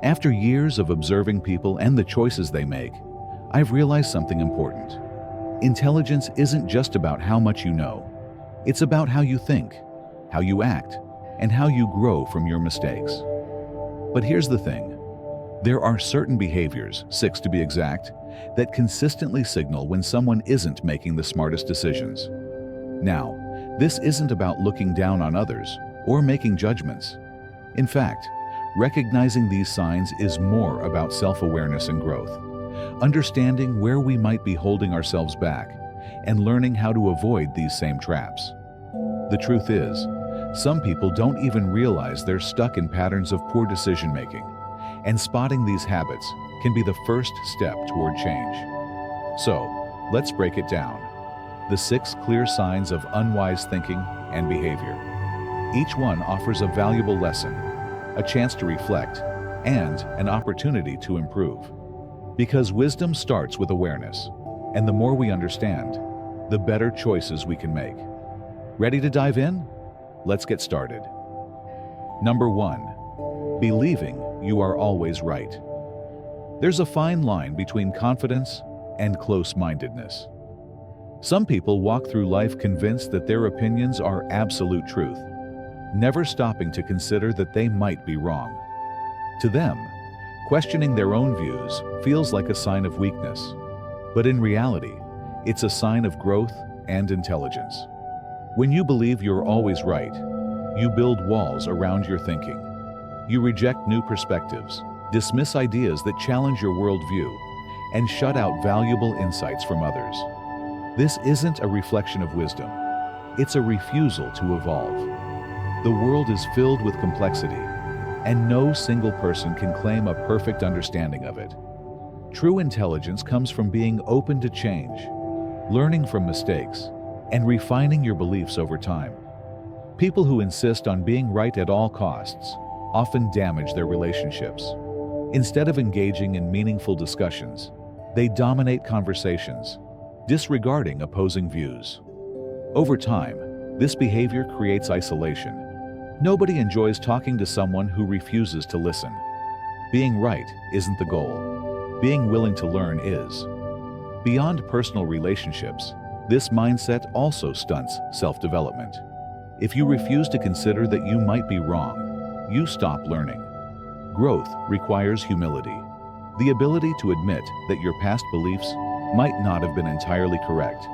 After years of observing people and the choices they make, I've realized something important. Intelligence isn't just about how much you know. It's about how you think, how you act, and how you grow from your mistakes. But here's the thing. There are certain behaviors, 6 to be exact, that consistently signal when someone isn't making the smartest decisions. Now, this isn't about looking down on others or making judgments. In fact, recognizing these signs is more about self-awareness and growth, understanding where we might be holding ourselves back, and learning how to avoid these same traps. The truth is, some people don't even realize they're stuck in patterns of poor decision-making, and spotting these habits can be the first step toward change. So, let's break it down. The 6 clear signs of unwise thinking and behavior. Each one offers a valuable lesson, a chance to reflect, and an opportunity to improve. Because wisdom starts with awareness, and the more we understand, the better choices we can make. Ready to dive in? Let's get started. Number 1. Believing you are always right. There's a fine line between confidence and close-mindedness. Some people walk through life convinced that their opinions are absolute truth, never stopping to consider that they might be wrong. To them, questioning their own views feels like a sign of weakness, but in reality, it's a sign of growth and intelligence. When you believe you're always right, you build walls around your thinking. You reject new perspectives, dismiss ideas that challenge your worldview, and shut out valuable insights from others. This isn't a reflection of wisdom. It's a refusal to evolve. The world is filled with complexity, and no single person can claim a perfect understanding of it. True intelligence comes from being open to change, learning from mistakes, and refining your beliefs over time. People who insist on being right at all costs often damage their relationships. Instead of engaging in meaningful discussions, they dominate conversations, disregarding opposing views. Over time, this behavior creates isolation. Nobody enjoys talking to someone who refuses to listen. Being right isn't the goal. Being willing to learn is. Beyond personal relationships, this mindset also stunts self-development. If you refuse to consider that you might be wrong, you stop learning. Growth requires humility, the ability to admit that your past beliefs might not have been entirely correct,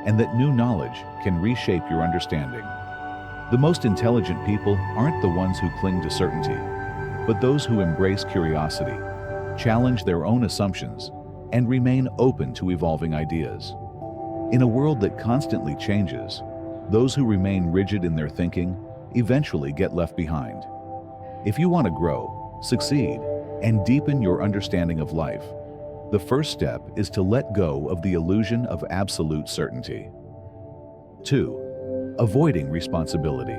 and that new knowledge can reshape your understanding. The most intelligent people aren't the ones who cling to certainty, but those who embrace curiosity, challenge their own assumptions, and remain open to evolving ideas. In a world that constantly changes, those who remain rigid in their thinking eventually get left behind. If you want to grow, succeed, and deepen your understanding of life, the first step is to let go of the illusion of absolute certainty. 2. Avoiding responsibility.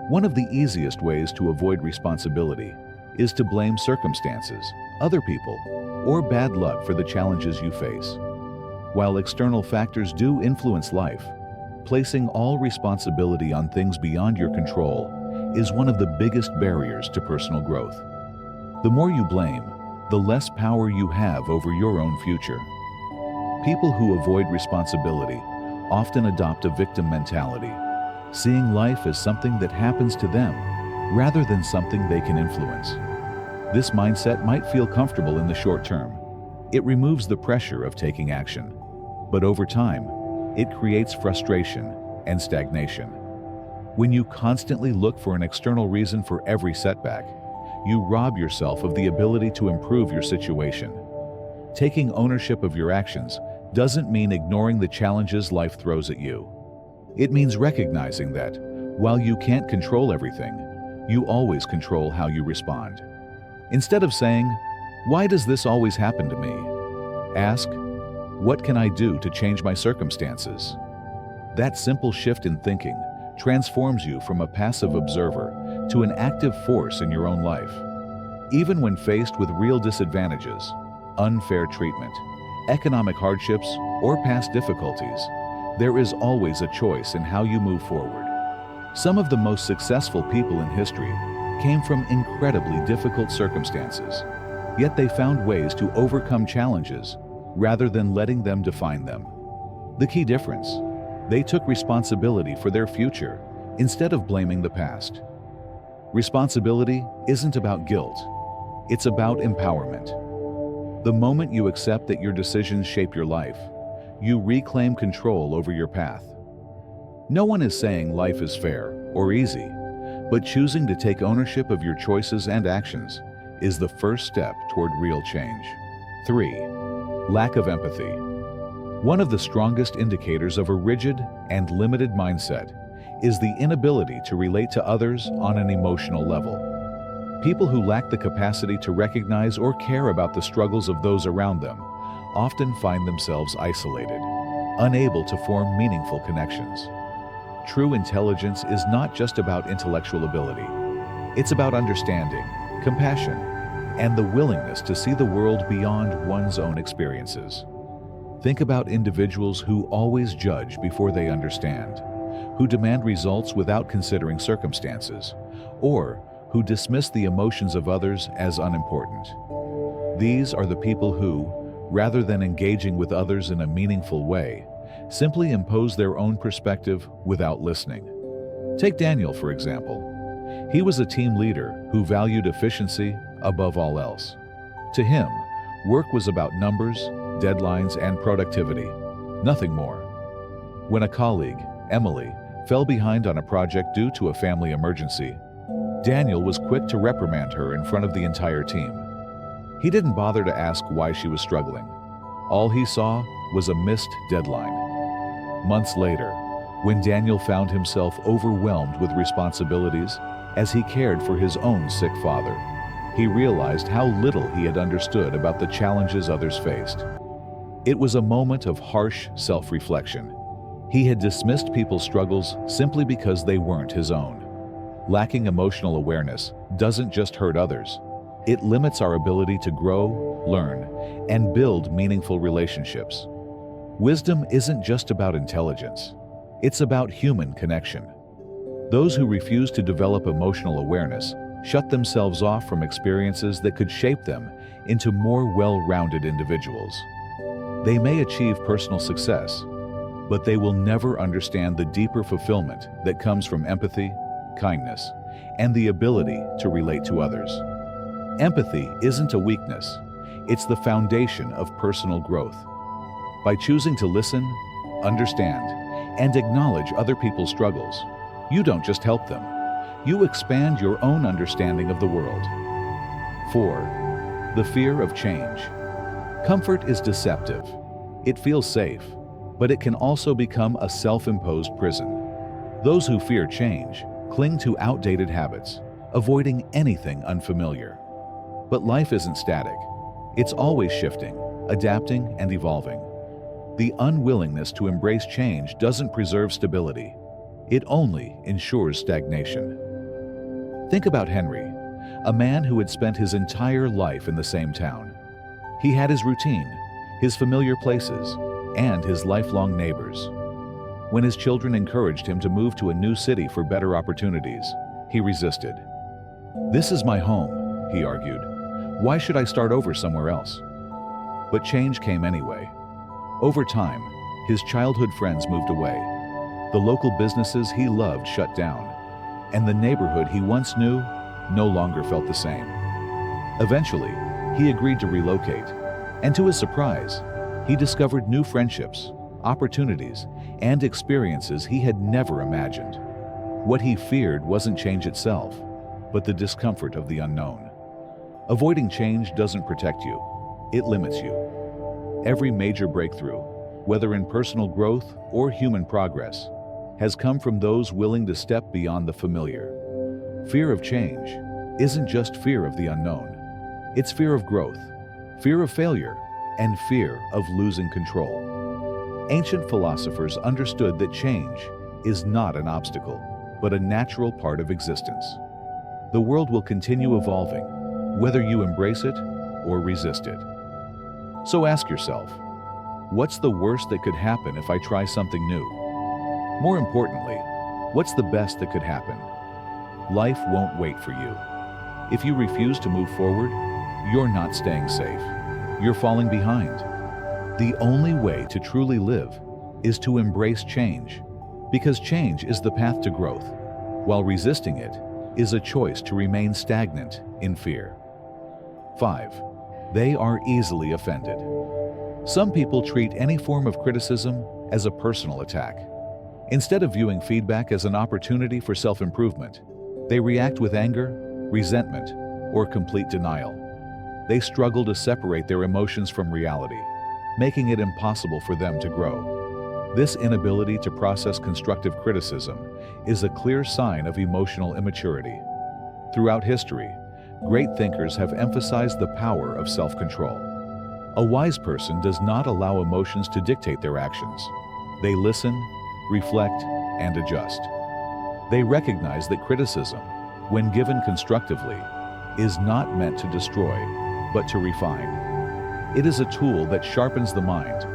One of the easiest ways to avoid responsibility is to blame circumstances, other people, or bad luck for the challenges you face. While external factors do influence life, placing all responsibility on things beyond your control is one of the biggest barriers to personal growth. The more you blame, the less power you have over your own future. People who avoid responsibility often adopt a victim mentality, seeing life as something that happens to them rather than something they can influence. This mindset might feel comfortable in the short term. It removes the pressure of taking action, but over time, it creates frustration and stagnation. When you constantly look for an external reason for every setback, you rob yourself of the ability to improve your situation. Taking ownership of your actions doesn't mean ignoring the challenges life throws at you. It means recognizing that, while you can't control everything, you always control how you respond. Instead of saying, "Why does this always happen to me?" ask, "What can I do to change my circumstances?" That simple shift in thinking transforms you from a passive observer to an active force in your own life. Even when faced with real disadvantages, unfair treatment, economic hardships, or past difficulties, there is always a choice in how you move forward. Some of the most successful people in history came from incredibly difficult circumstances, yet they found ways to overcome challenges rather than letting them define them. The key difference: they took responsibility for their future instead of blaming the past. Responsibility isn't about guilt, it's about empowerment. The moment you accept that your decisions shape your life, you reclaim control over your path. No one is saying life is fair or easy, but choosing to take ownership of your choices and actions is the first step toward real change. 3. Lack of empathy. One of the strongest indicators of a rigid and limited mindset is the inability to relate to others on an emotional level. People who lack the capacity to recognize or care about the struggles of those around them often find themselves isolated, unable to form meaningful connections. True intelligence is not just about intellectual ability. It's about understanding, compassion, and the willingness to see the world beyond one's own experiences. Think about individuals who always judge before they understand, who demand results without considering circumstances, or who dismiss the emotions of others as unimportant. These are the people who, rather than engaging with others in a meaningful way, simply impose their own perspective without listening. Take Daniel, for example. He was a team leader who valued efficiency above all else. To him, work was about numbers, deadlines, and productivity, nothing more. When a colleague, Emily, fell behind on a project due to a family emergency, Daniel was quick to reprimand her in front of the entire team. He didn't bother to ask why she was struggling. All he saw was a missed deadline. Months later, when Daniel found himself overwhelmed with responsibilities as he cared for his own sick father, he realized how little he had understood about the challenges others faced. It was a moment of harsh self-reflection. He had dismissed people's struggles simply because they weren't his own. Lacking emotional awareness doesn't just hurt others. It limits our ability to grow, learn, and build meaningful relationships. Wisdom isn't just about intelligence. It's about human connection. Those who refuse to develop emotional awareness shut themselves off from experiences that could shape them into more well-rounded individuals. They may achieve personal success, but they will never understand the deeper fulfillment that comes from empathy, kindness, and the ability to relate to others. Empathy isn't a weakness, it's the foundation of personal growth. By choosing to listen, understand, and acknowledge other people's struggles, you don't just help them, you expand your own understanding of the world. 4. The fear of change. Comfort is deceptive. It feels safe, but it can also become a self-imposed prison. Those who fear change cling to outdated habits, avoiding anything unfamiliar. But life isn't static. It's always shifting, adapting, and evolving. The unwillingness to embrace change doesn't preserve stability. It only ensures stagnation. Think about Henry, a man who had spent his entire life in the same town. He had his routine, his familiar places, and his lifelong neighbors. When his children encouraged him to move to a new city for better opportunities, he resisted. "This is my home," he argued. "Why should I start over somewhere else?" But change came anyway. Over time, his childhood friends moved away. The local businesses he loved shut down, and the neighborhood he once knew no longer felt the same. Eventually, he agreed to relocate, and to his surprise, he discovered new friendships, opportunities, and experiences he had never imagined. What he feared wasn't change itself, but the discomfort of the unknown. Avoiding change doesn't protect you, it limits you. Every major breakthrough, whether in personal growth or human progress, has come from those willing to step beyond the familiar. Fear of change isn't just fear of the unknown. It's fear of growth, fear of failure, and fear of losing control. Ancient philosophers understood that change is not an obstacle, but a natural part of existence. The world will continue evolving, whether you embrace it or resist it. So ask yourself, what's the worst that could happen if I try something new? More importantly, what's the best that could happen? life won't wait for you. If you refuse to move forward, you're not staying safe. You're falling behind. The only way to truly live is to embrace change, because change is the path to growth, while resisting it is a choice to remain stagnant in fear. 5. They are easily offended. Some people treat any form of criticism as a personal attack. Instead of viewing feedback as an opportunity for self-improvement, they react with anger, resentment, or complete denial. They struggle to separate their emotions from reality, making it impossible for them to grow. This inability to process constructive criticism is a clear sign of emotional immaturity. Throughout history, great thinkers have emphasized the power of self-control. A wise person does not allow emotions to dictate their actions. They listen, reflect, and adjust. They recognize that criticism, when given constructively, is not meant to destroy, but to refine. It is a tool that sharpens the mind,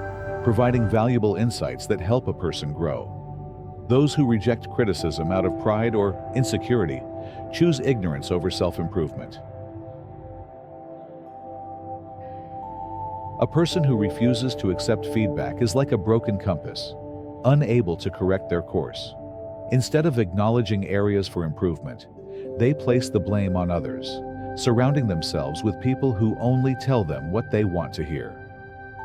providing valuable insights that help a person grow. Those who reject criticism out of pride or insecurity choose ignorance over self-improvement. A person who refuses to accept feedback is like a broken compass, unable to correct their course. Instead of acknowledging areas for improvement, they place the blame on others, surrounding themselves with people who only tell them what they want to hear.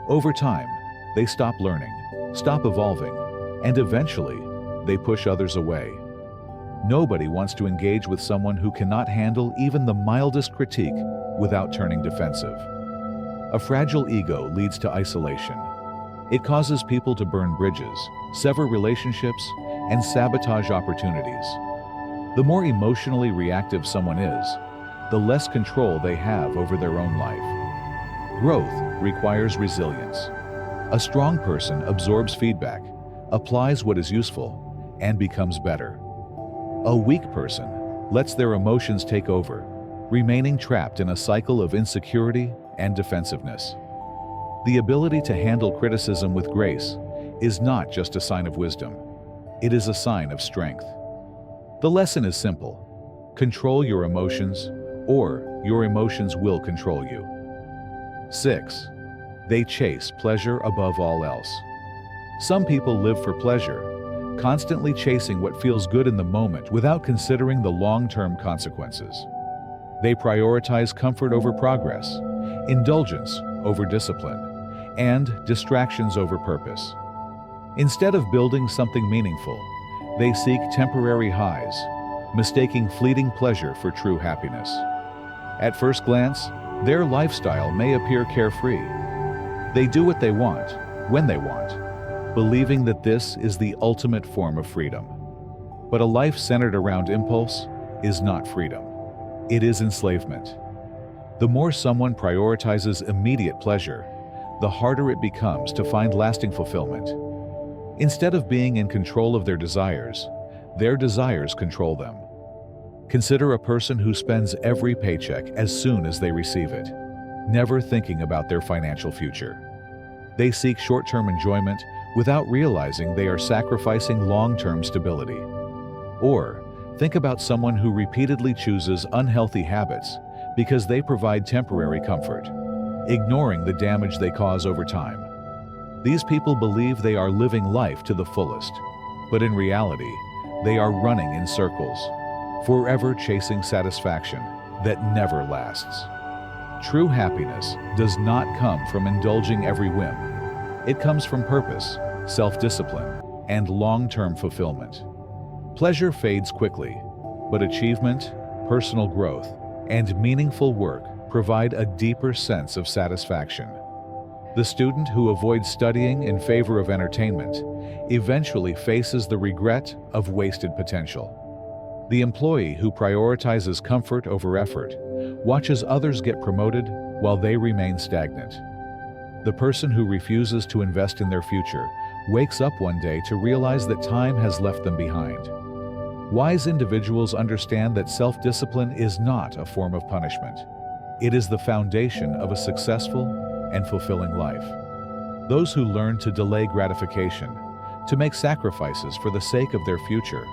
Over time, they stop learning, stop evolving, and eventually, they push others away. Nobody wants to engage with someone who cannot handle even the mildest critique without turning defensive. A fragile ego leads to isolation. It causes people to burn bridges, sever relationships, and sabotage opportunities. The more emotionally reactive someone is, the less control they have over their own life. Growth requires resilience. A strong person absorbs feedback, applies what is useful, and becomes better. A weak person lets their emotions take over, remaining trapped in a cycle of insecurity and defensiveness. The ability to handle criticism with grace is not just a sign of wisdom. It is a sign of strength. The lesson is simple. Control your emotions, or your emotions will control you. 6. They chase pleasure above all else. Some people live for pleasure, constantly chasing what feels good in the moment without considering the long-term consequences. They prioritize comfort over progress, indulgence over discipline, and distractions over purpose. Instead of building something meaningful, they seek temporary highs, mistaking fleeting pleasure for true happiness. At first glance, their lifestyle may appear carefree. They do what they want, when they want, believing that this is the ultimate form of freedom. But a life centered around impulse is not freedom. It is enslavement. The more someone prioritizes immediate pleasure, the harder it becomes to find lasting fulfillment. Instead of being in control of their desires control them. Consider a person who spends every paycheck as soon as they receive it, never thinking about their financial future. They seek short-term enjoyment without realizing they are sacrificing long-term stability. Or, think about someone who repeatedly chooses unhealthy habits because they provide temporary comfort, ignoring the damage they cause over time. These people believe they are living life to the fullest, but in reality, they are running in circles, forever chasing satisfaction that never lasts. True happiness does not come from indulging every whim. It comes from purpose, self-discipline, and long-term fulfillment. Pleasure fades quickly, but achievement, personal growth, and meaningful work provide a deeper sense of satisfaction. The student who avoids studying in favor of entertainment eventually faces the regret of wasted potential. The employee who prioritizes comfort over effort watches others get promoted while they remain stagnant. The person who refuses to invest in their future wakes up one day to realize that time has left them behind. Wise individuals understand that self-discipline is not a form of punishment. It is the foundation of a successful and fulfilling life. Those who learn to delay gratification, to make sacrifices for the sake of their future,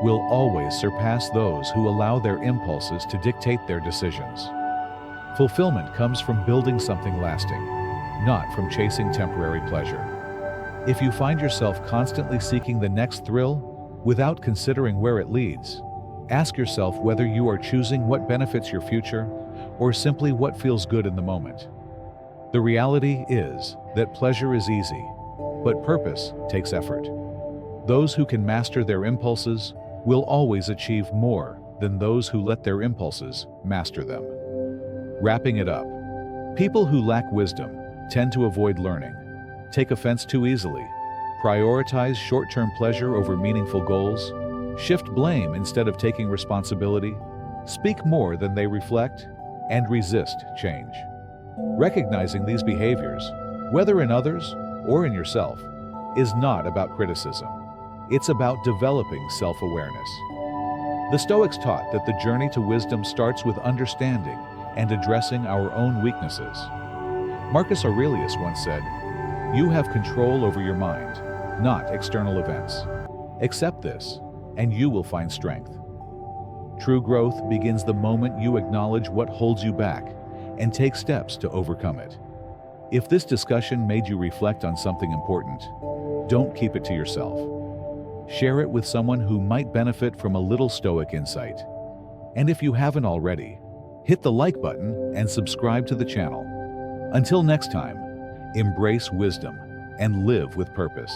will always surpass those who allow their impulses to dictate their decisions. Fulfillment comes from building something lasting, not from chasing temporary pleasure. If you find yourself constantly seeking the next thrill without considering where it leads, ask yourself whether you are choosing what benefits your future or simply what feels good in the moment. The reality is that pleasure is easy, but purpose takes effort. Those who can master their impulses will always achieve more than those who let their impulses master them. Wrapping it up, people who lack wisdom tend to avoid learning, take offense too easily, prioritize short-term pleasure over meaningful goals, shift blame instead of taking responsibility, speak more than they reflect, and resist change. Recognizing these behaviors, whether in others or in yourself, is not about criticism. It's about developing self-awareness. The Stoics taught that the journey to wisdom starts with understanding and addressing our own weaknesses. Marcus Aurelius once said, "You have control over your mind, not external events. Accept this, and you will find strength." True growth begins the moment you acknowledge what holds you back and take steps to overcome it. If this discussion made you reflect on something important, don't keep it to yourself. Share it with someone who might benefit from a little Stoic insight. And if you haven't already, hit the like button and subscribe to the channel. Until next time, embrace wisdom and live with purpose.